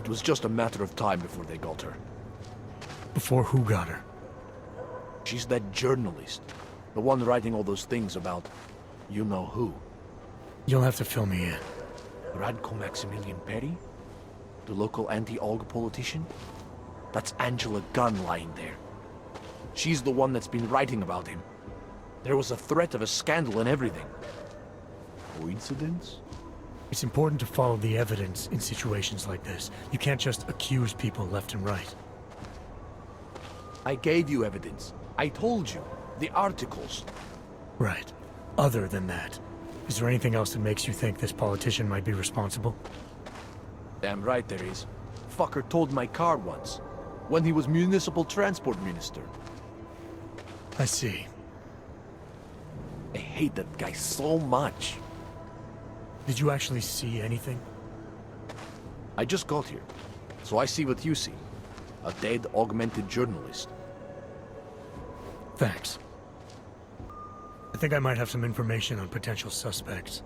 It was just a matter of time before they got her. Before who got her? She's that journalist. The one writing all those things about you know who. You'll have to fill me in. Radko Maximilian Perry? The local anti-Olga politician? That's Angela Gunn lying there. She's the one that's been writing about him. There was a threat of a scandal and everything. Coincidence? It's important to follow the evidence in situations like this. You can't just accuse people left and right. I gave you evidence. I told you. The articles. Right. Other than that, is there anything else that makes you think this politician might be responsible? Damn right there is. Fucker told my car once. When he was municipal transport minister. I see. I hate that guy so much. Did you actually see anything? I just got here, so I see what you see. A dead, augmented journalist. Thanks. I think I might have some information on potential suspects.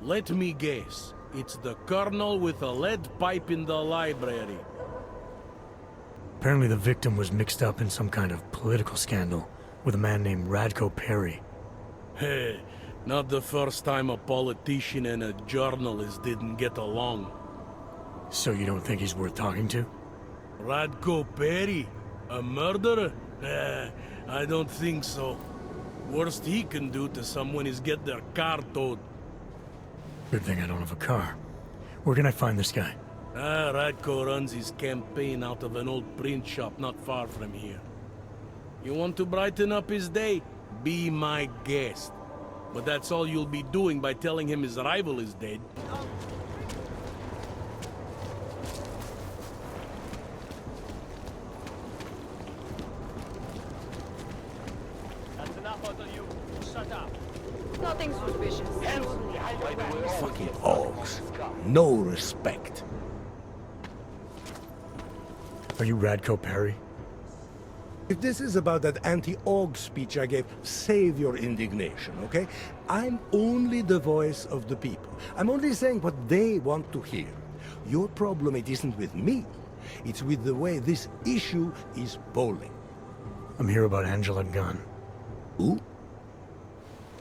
Let me guess. It's the colonel with a lead pipe in the library. Apparently the victim was mixed up in some kind of political scandal with a man named Radko Perry. Hey, not the first time a politician and a journalist didn't get along. So you don't think he's worth talking to? Radko Perry? A murderer? I don't think so. Worst he can do to someone is get their car towed. Good thing I don't have a car. Where can I find this guy? Radko runs his campaign out of an old print shop not far from here. You want to brighten up his day? Be my guest. But that's all you'll be doing by telling him his rival is dead. That's enough out of you. Shut up. Nothing suspicious. Fucking Ogs. No respect. Are you Radko Perry? If this is about that anti-Og speech I gave, save your indignation, okay? I'm only the voice of the people. I'm only saying what they want to hear. Your problem, it isn't with me. It's with the way this issue is bowling. I'm here about Angela Gunn. Who?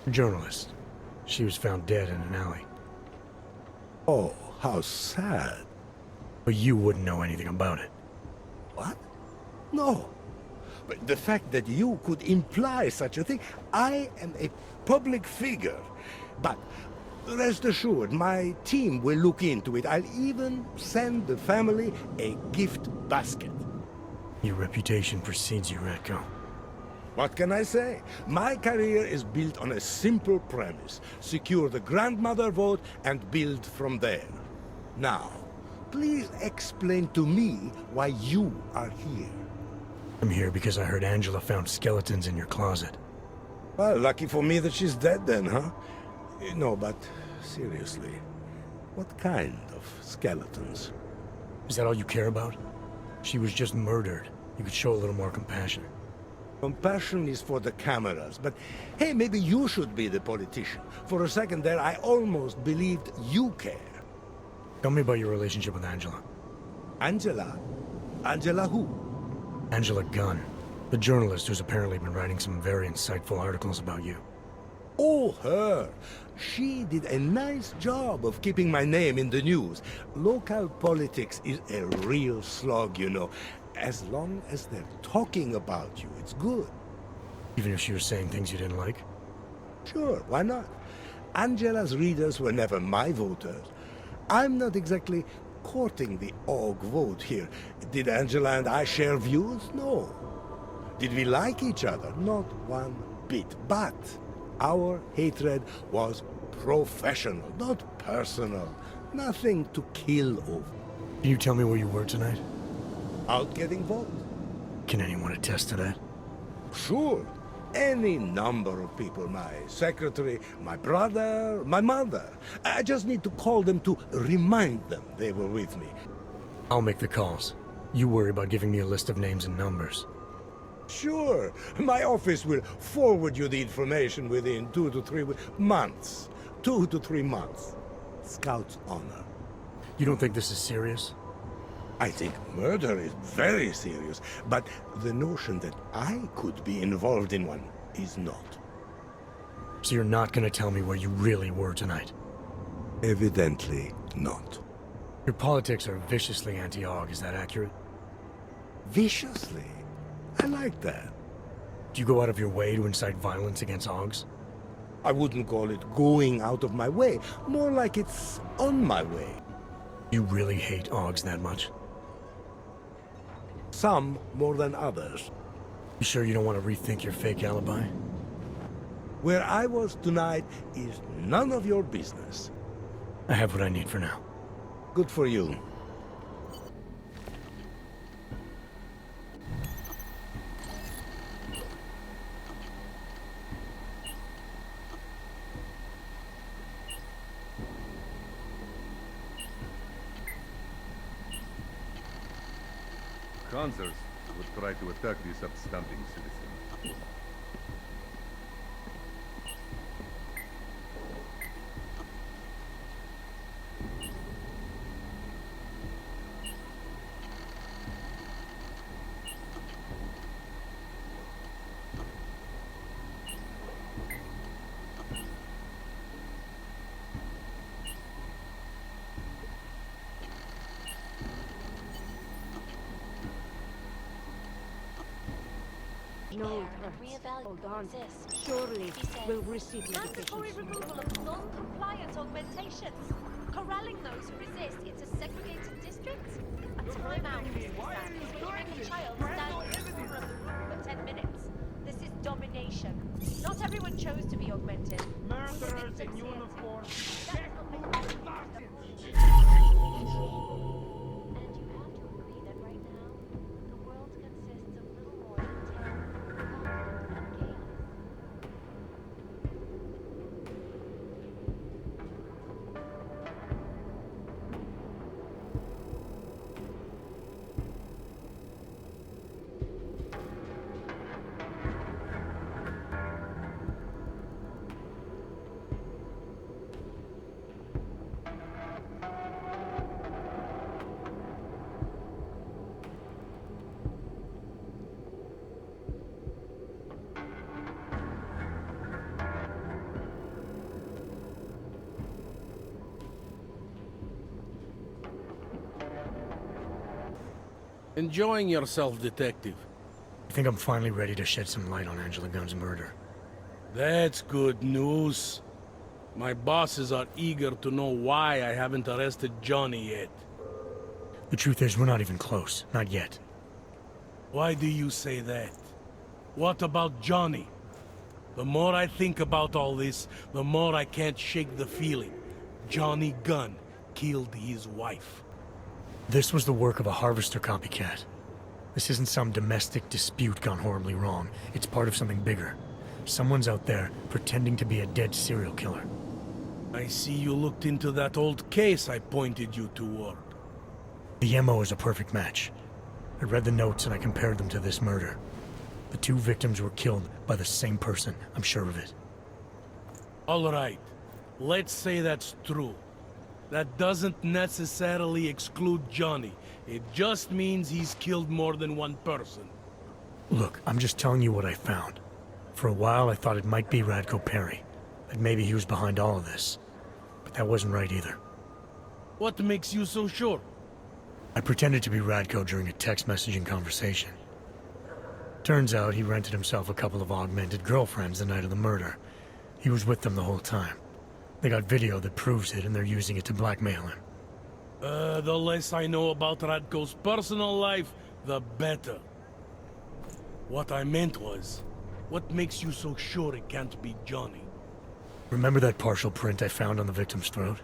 A journalist. She was found dead in an alley. Oh, how sad. But you wouldn't know anything about it. What? No. But the fact that you could imply such a thing, I am a public figure. But rest assured, my team will look into it. I'll even send the family a gift basket. Your reputation precedes you, Radko. What can I say? My career is built on a simple premise. Secure the grandmother vote and build from there. Now, please explain to me why you are here. I'm here because I heard Angela found skeletons in your closet. Well, lucky for me that she's dead then, huh? No, but seriously, what kind of skeletons? Is that all you care about? She was just murdered. You could show a little more compassion. Compassion is for the cameras, but hey, maybe you should be the politician. For a second there, I almost believed you care. Tell me about your relationship with Angela. Angela? Angela who? Angela Gunn, the journalist who's apparently been writing some very insightful articles about you. Oh, her. She did a nice job of keeping my name in the news. Local politics is a real slog, you know. As long as they're talking about you, it's good. Even if she was saying things you didn't like? Sure, why not? Angela's readers were never my voters. I'm not exactly courting the Og vote here. Did Angela and I share views? No. Did we like each other? Not one bit. But our hatred was professional, not personal. Nothing to kill over. Can you tell me where you were tonight? Out getting votes. Can anyone attest to that? Sure. Any number of people. My secretary, my brother, my mother. I just need to call them to remind them they were with me. I'll make the calls. You worry about giving me a list of names and numbers. Sure. My office will forward you the information within 2 to 3 months. 2 to 3 months. Scout's honor. You don't think this is serious? I think murder is very serious, but the notion that I could be involved in one is not. So you're not gonna tell me where you really were tonight? Evidently not. Your politics are viciously anti-AUG, is that accurate? Viciously? I like that. Do you go out of your way to incite violence against AUGs? I wouldn't call it going out of my way, more like it's on my way. You really hate AUGs that much? Some more than others. You sure you don't want to rethink your fake alibi? Where I was tonight is none of your business. I have what I need for now. Good for you. Panzers would try to attack this upstanding citizen. No, Hold on. Exist. Surely He said, we'll receive mandatory notifications. removal of non-compliant augmentations. Corralling those who resist into segregated districts. A timeout, Mr. Sanders, where you make a child stand in the corner of the room for 10 minutes. This is domination. Not everyone chose to be augmented. Murderers in uniform. And you have to agree that right now, the world consists of little more than terror, conflict, and chaos. Enjoying yourself, detective. I think I'm finally ready to shed some light on Angela Gunn's murder. That's good news. My bosses are eager to know why I haven't arrested Johnny yet. The truth is, we're not even close. Not yet. Why do you say that? What about Johnny? The more I think about all this, the more I can't shake the feeling. Johnny Gunn killed his wife. This was the work of a harvester copycat. This isn't some domestic dispute gone horribly wrong. It's part of something bigger. Someone's out there pretending to be a dead serial killer. I see you looked into that old case I pointed you toward. The MO is a perfect match. I read the notes and I compared them to this murder. The two victims were killed by the same person, I'm sure of it. All right, let's say that's true. That doesn't necessarily exclude Johnny. It just means he's killed more than one person. Look, I'm just telling you what I found. For a while I thought it might be Radko Perry, that maybe he was behind all of this. But that wasn't right either. What makes you so sure? I pretended to be Radko during a text messaging conversation. Turns out he rented himself a couple of augmented girlfriends the night of the murder. He was with them the whole time. They got video that proves it, and they're using it to blackmail him. The less I know about Radko's personal life, the better. What I meant was, what makes you so sure it can't be Johnny? Remember that partial print I found on the victim's throat?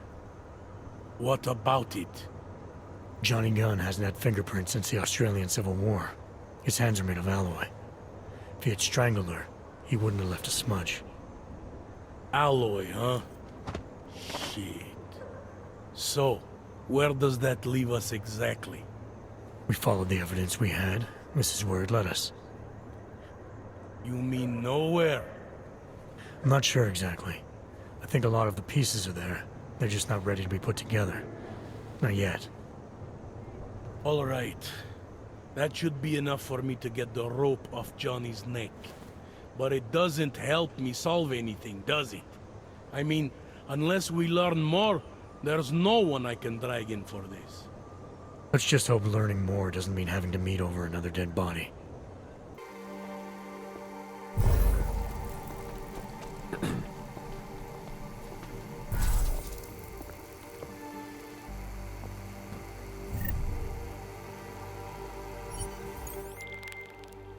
What about it? Johnny Gunn hasn't had fingerprints since the Australian Civil War. His hands are made of alloy. If he had strangled her, he wouldn't have left a smudge. Alloy, huh? Shit. So, where does that leave us exactly? We followed the evidence we had. This is where it led us. You mean nowhere? I'm not sure exactly. I think a lot of the pieces are there. They're just not ready to be put together. Not yet. All right. That should be enough for me to get the rope off Johnny's neck. But it doesn't help me solve anything, does it? I mean, unless we learn more, there's no one I can drag in for this. Let's just hope learning more doesn't mean having to meet over another dead body.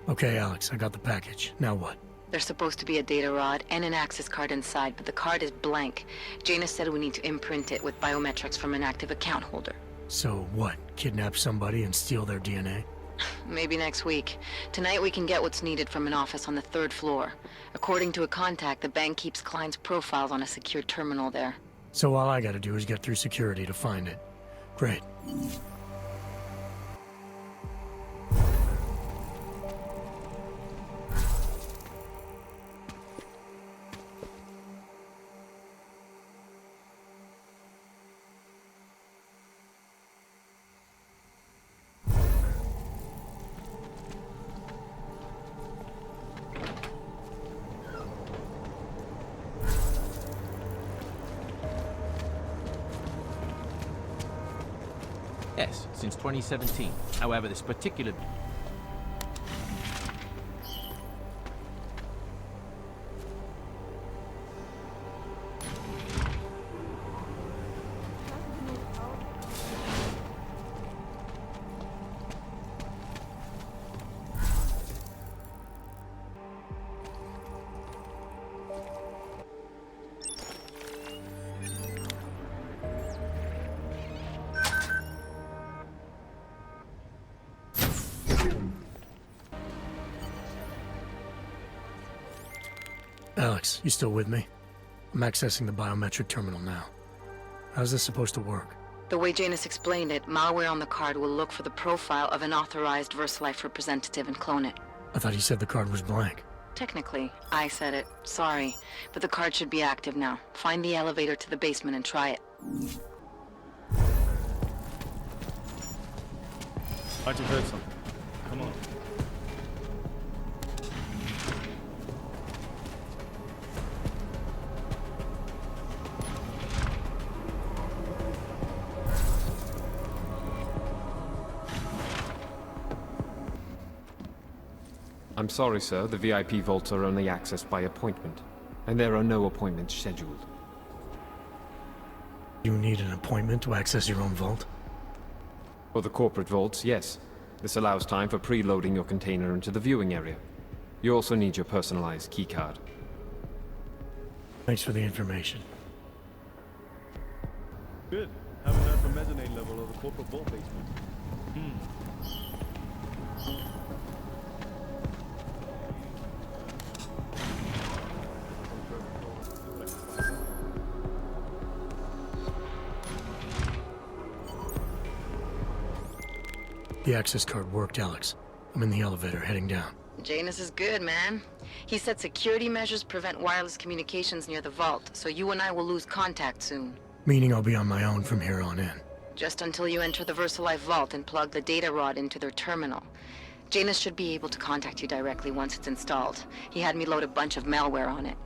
Okay, Alex, I got the package. Now what? There's supposed to be a data rod and an access card inside, but the card is blank. Janus said we need to imprint it with biometrics from an active account holder. So what? Kidnap somebody and steal their DNA? Maybe next week. Tonight we can get what's needed from an office on the 3rd floor. According to a contact, the bank keeps clients' profiles on a secure terminal there. So all I gotta do is get through security to find it. Great. Yes, since 2017. However, this particular... Alex, you still with me? I'm accessing the biometric terminal now. How's this supposed to work? The way Janus explained it, malware on the card will look for the profile of an authorized VersaLife representative and clone it. I thought he said the card was blank. Technically, I said it. Sorry. But the card should be active now. Find the elevator to the basement and try it. I just heard something. Come on. I'm sorry, sir. The VIP vaults are only accessed by appointment, and there are no appointments scheduled. You need an appointment to access your own vault? For the corporate vaults, yes. This allows time for preloading your container into the viewing area. You also need your personalized keycard. Thanks for the information. Good. Haven't heard from mezzanine level of the corporate vault basement. The access card worked, Alex. I'm in the elevator, heading down. Janus is good, man. He said security measures prevent wireless communications near the vault, so you and I will lose contact soon. Meaning I'll be on my own from here on in. Just until you enter the VersaLife vault and plug the data rod into their terminal. Janus should be able to contact you directly once it's installed. He had me load a bunch of malware on it.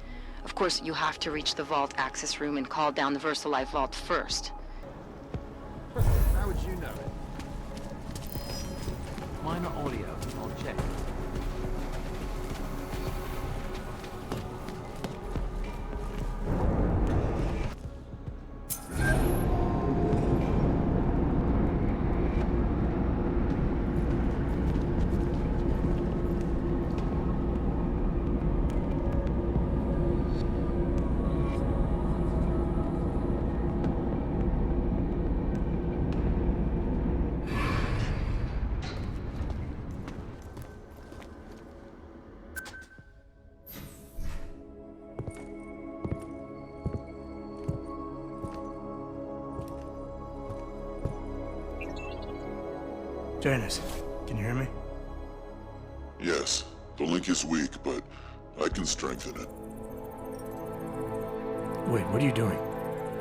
Of course, you have to reach the vault access room and call down the VersaLife vault first. How would you know it? Minor audio. I'll check. Janus, can you hear me? Yes, the link is weak, but I can strengthen it. Wait, what are you doing?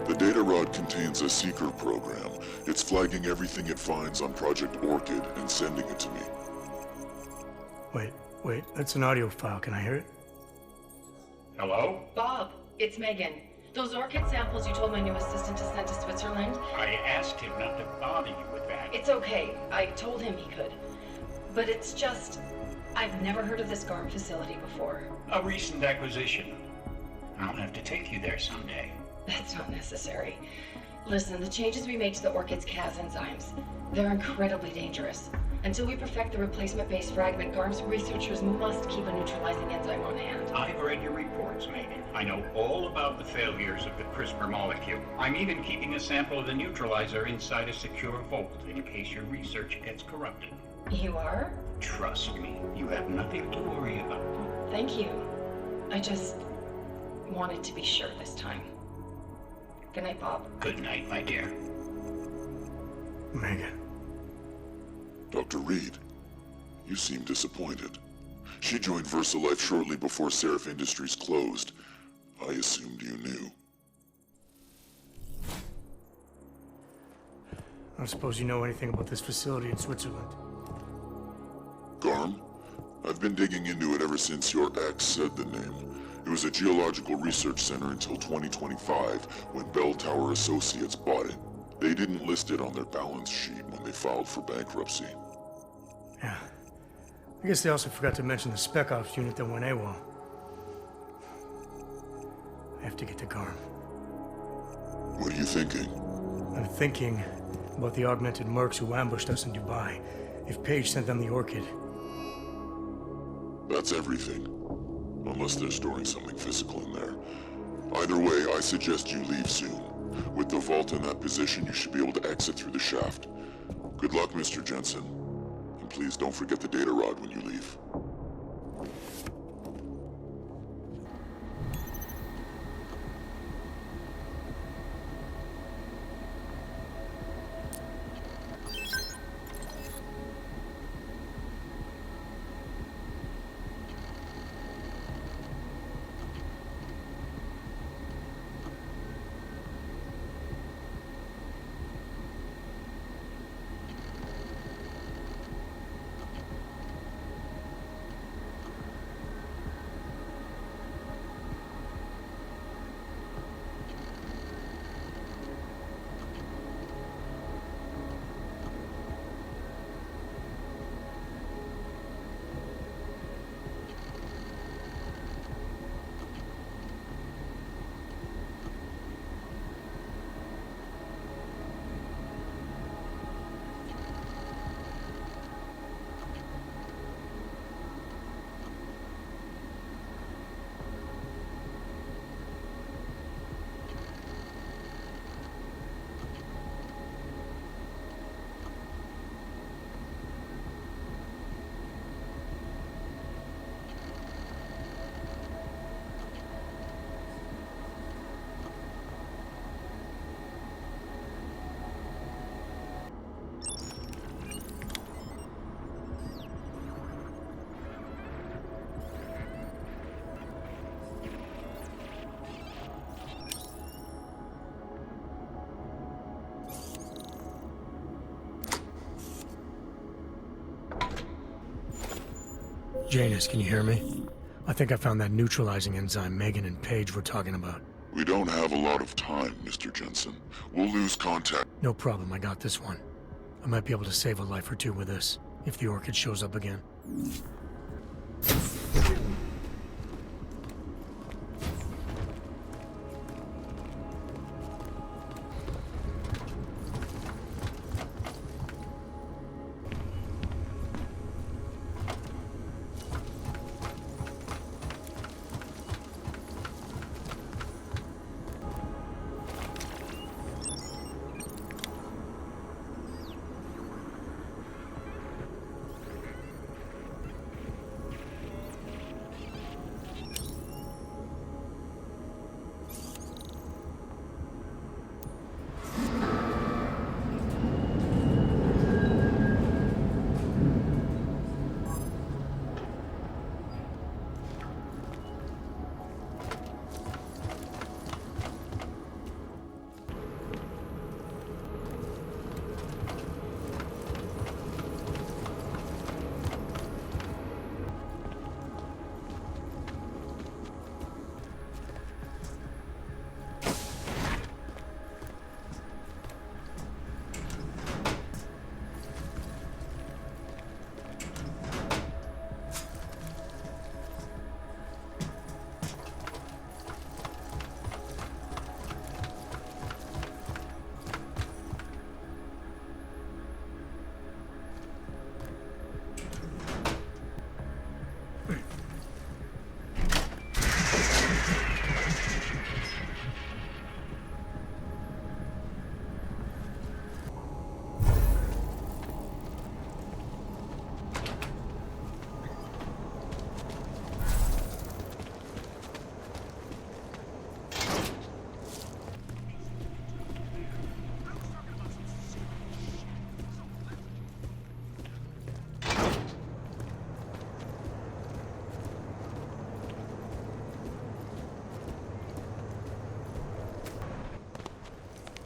The data rod contains a seeker program. It's flagging everything it finds on Project Orchid and sending it to me. Wait, that's an audio file. Can I hear it? Hello? Bob, it's Megan. Those orchid samples you told my new assistant to send to Switzerland? I asked him not to bother you with that. It's okay. I told him he could. But it's just... I've never heard of this GARM facility before. A recent acquisition. I'll have to take you there someday. That's not necessary. Listen, the changes we made to the orchid's Cas enzymes, they're incredibly dangerous. Until we perfect the replacement-based fragment, GARM's researchers must keep a neutralizing enzyme on hand. I've read your reports, Megan. I know all about the failures of the CRISPR molecule. I'm even keeping a sample of the neutralizer inside a secure vault in case your research gets corrupted. You are? Trust me, you have nothing to worry about. Thank you. I just wanted to be sure this time. Good night, Bob. Good night, my dear. Megan. Dr. Reed, you seem disappointed. She joined VersaLife shortly before Seraph Industries closed. I assumed you knew. I don't suppose you know anything about this facility in Switzerland. GARM? I've been digging into it ever since your ex said the name. It was a geological research center until 2025, when Bell Tower Associates bought it. They didn't list it on their balance sheet when they filed for bankruptcy. Yeah. I guess they also forgot to mention the Spec Ops unit that went AWOL. I have to get to GARM. What are you thinking? I'm thinking about the augmented mercs who ambushed us in Dubai. If Paige sent them the Orchid. That's everything. Unless they're storing something physical in there. Either way, I suggest you leave soon. With the vault in that position, you should be able to exit through the shaft. Good luck, Mr. Jensen. And please don't forget the data rod when you leave. Janus, can you hear me? I think I found that neutralizing enzyme Megan and Paige were talking about. We don't have a lot of time, Mr. Jensen. We'll lose contact. No problem, I got this one. I might be able to save a life or two with this, if the Orchid shows up again.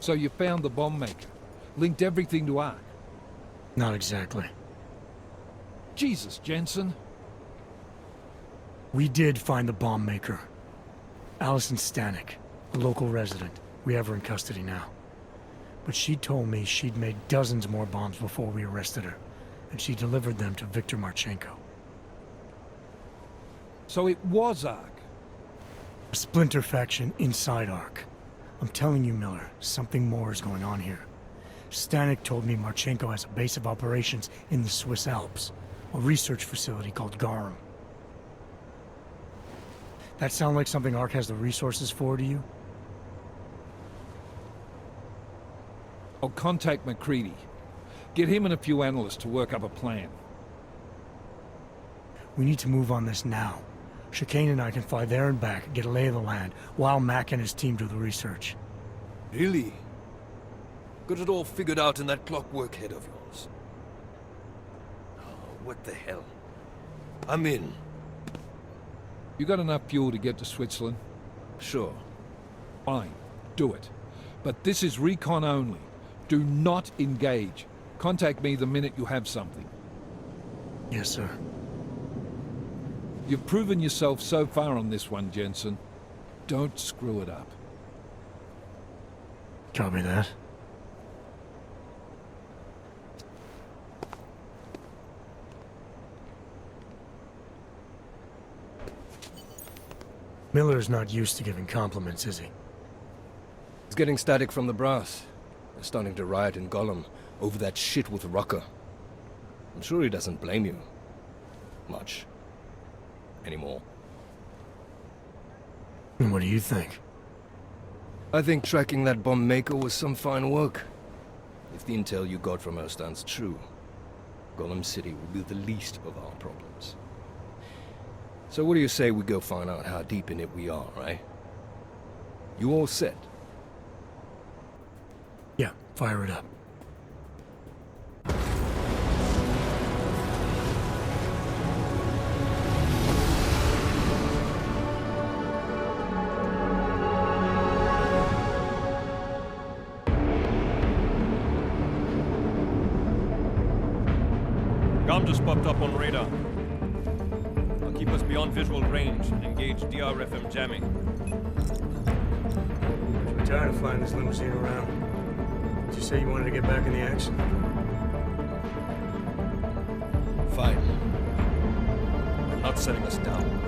So you found the bomb maker. Linked everything to Ark. Not exactly. Jesus, Jensen. We did find the bomb maker. Allison Stanek, a local resident. We have her in custody now. But she told me she'd made dozens more bombs before we arrested her, and she delivered them to Viktor Marchenko. So it was Ark? A splinter faction inside Ark. I'm telling you, Miller, something more is going on here. Stanek told me Marchenko has a base of operations in the Swiss Alps, a research facility called Garum. That sound like something Ark has the resources for to you? I'll contact McCready. Get him and a few analysts to work up a plan. We need to move on this now. Chicane and I can fly there and back, get a lay of the land, while Mac and his team do the research. Really? Got it all figured out in that clockwork head of yours? Oh, what the hell? I'm in. You got enough fuel to get to Switzerland? Sure. Fine. Do it. But this is recon only. Do not engage. Contact me the minute you have something. Yes, sir. You've proven yourself so far on this one, Jensen. Don't screw it up. Copy that. Miller's not used to giving compliments, is he? He's getting static from the brass. They're starting to riot in Gollum over that shit with Rucker. I'm sure he doesn't blame you. Much. Anymore. And what do you think? I think tracking that bomb maker was some fine work. If the intel you got from her stands true, Gollum City will be the least of our problems. So what do you say we go find out how deep in it we are, right? You all set? Yeah, fire it up. Gom just popped up on radar. I'll keep us beyond visual range and engage DRFM jamming. We're tired of flying this limousine around. Did you say you wanted to get back in the action? Fine. I'm not setting us down.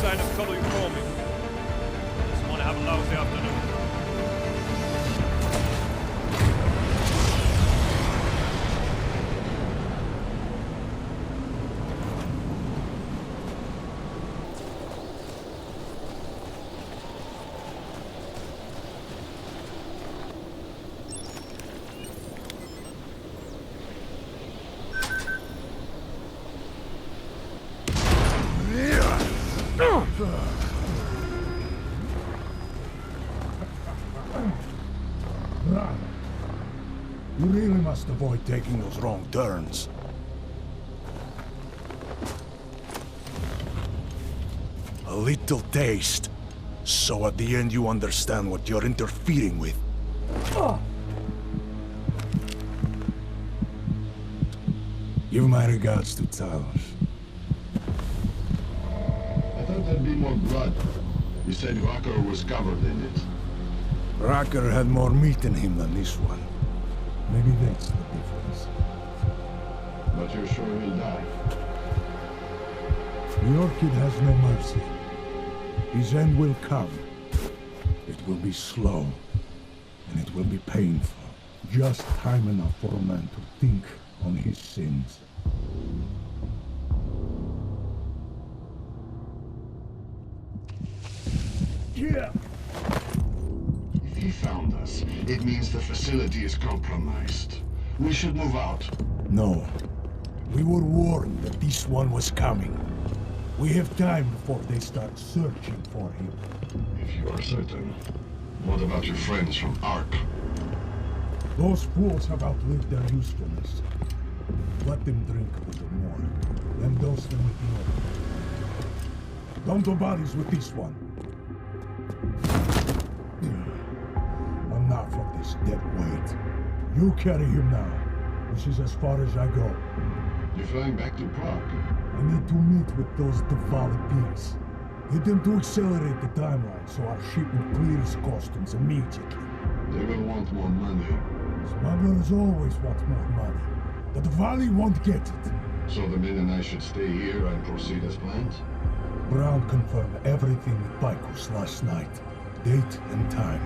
Sign of trouble, you call me. Just want to have a lousy afternoon. You really must avoid taking those wrong turns. A little taste, so at the end you understand what you're interfering with. Give my regards to Talos. I thought there'd be more blood. You said Rucker was covered in it. Rucker had more meat in him than this one. Maybe that's the difference. But you're sure he'll die? The Orchid has no mercy. His end will come. It will be slow, and it will be painful. Just time enough for a man to think on his sins. Yeah. If he found us, it means the facility is compromised. We should move out. No. We were warned that this one was coming. We have time before they start searching for him. If you are certain, what about your friends from Ark? Those fools have outlived their usefulness. Let them drink a little more, then dose them with more. Dump the bodies with this one. Enough of this dead weight. You carry him now. This is as far as I go. You're flying back to Prague? I need to meet with those Diwali pigs. Get them to accelerate the timeline so our shipment clears customs immediately. They will want more money. Smugglers always want more money. The Diwali won't get it. So the men and I should stay here and proceed as planned? Brown confirmed everything with Baikus last night. Date and time.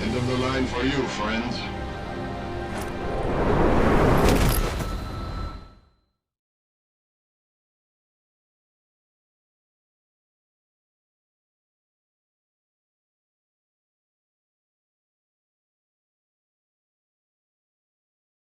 End of the line for you, friend.